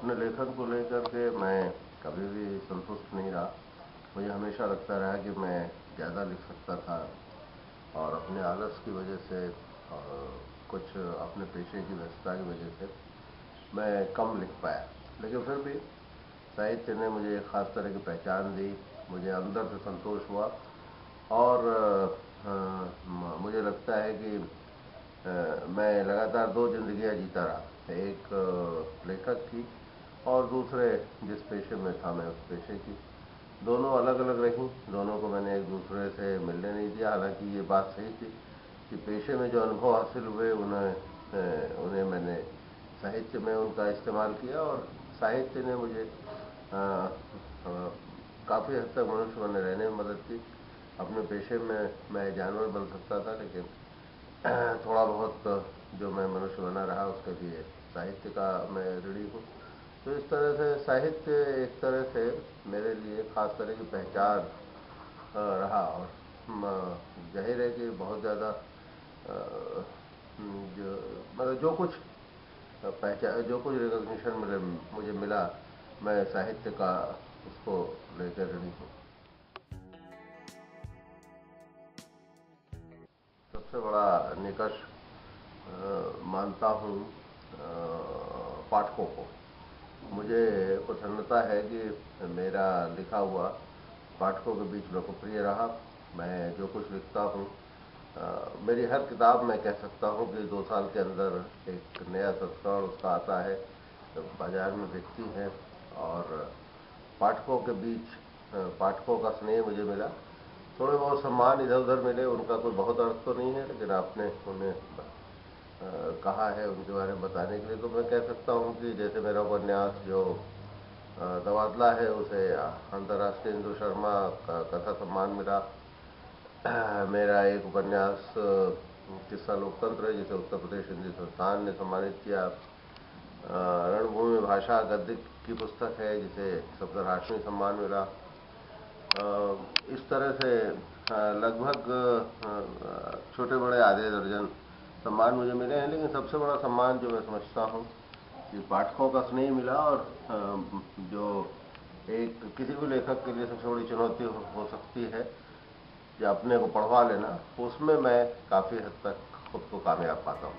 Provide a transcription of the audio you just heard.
अपने लेखन को लेकर के मैं कभी भी संतुष्ट नहीं रहा। मुझे हमेशा लगता रहा कि मैं ज़्यादा लिख सकता था और अपने आलस की वजह से और कुछ अपने पेशे की व्यस्तता की वजह से मैं कम लिख पाया। लेकिन फिर भी साहित्य ने मुझे एक ख़ास तरह की पहचान दी, मुझे अंदर से संतोष हुआ और मुझे लगता है कि मैं लगातार दो जिंदगियां जीता रहा, एक लेखक की और दूसरे जिस पेशे में था मैं उस पेशे की। दोनों अलग अलग रहीं, दोनों को मैंने एक दूसरे से मिलने नहीं दिया। हालांकि ये बात सही थी कि पेशे में जो अनुभव हासिल हुए उन्हें मैंने साहित्य में उनका इस्तेमाल किया और साहित्य ने मुझे काफ़ी हद तक मनुष्य बने रहने में मदद की। अपने पेशे में मैं जानवर बन सकता था, लेकिन थोड़ा बहुत जो मैं मनुष्य बना रहा उसके लिए साहित्य का मैं ऋणी हूँ। तो इस तरह से साहित्य एक तरह से मेरे लिए खास तरह की पहचान रहा और जाहिर है कि बहुत ज़्यादा जो मतलब जो कुछ रिकॉग्निशन मुझे मिला, मैं साहित्य का उसको लेकर ऋणी हूँ। सबसे बड़ा निकष मानता हूँ पाठकों को। मुझे प्रसन्नता है कि मेरा लिखा हुआ पाठकों के बीच लोकप्रिय रहा। मैं जो कुछ लिखता हूँ, मेरी हर किताब में कह सकता हूँ कि 2 साल के अंदर एक नया संस्करण उसका आता है, तो बाजार में बिकती है और पाठकों के बीच पाठकों का स्नेह मुझे मिला। थोड़े बहुत सम्मान इधर उधर मिले, उनका कोई बहुत अर्थ तो नहीं है, लेकिन आपने उन्हें कहा है उनके बारे में बताने के लिए, तो मैं कह सकता हूँ कि जैसे मेरा उपन्यास जो तबादला है उसे अंतर्राष्ट्रीय हिंदू शर्मा का कथा सम्मान मिला। मेरा एक उपन्यास किस्सा लोकतंत्र है जिसे उत्तर प्रदेश हिंदी संस्थान ने सम्मानित किया। रणभूमि भाषा गद्य की पुस्तक है जिसे सप्तराष्ट्रीय सम्मान मिला। इस तरह से लगभग छोटे बड़े आधे दर्जन सम्मान मुझे मिले हैं, लेकिन सबसे बड़ा सम्मान जो मैं समझता हूँ कि पाठकों का स्नेह मिला और जो एक किसी भी लेखक के लिए सबसे बड़ी चुनौती हो सकती है कि अपने को पढ़वा लेना, उसमें मैं काफ़ी हद तक खुद को कामयाब पाता हूँ।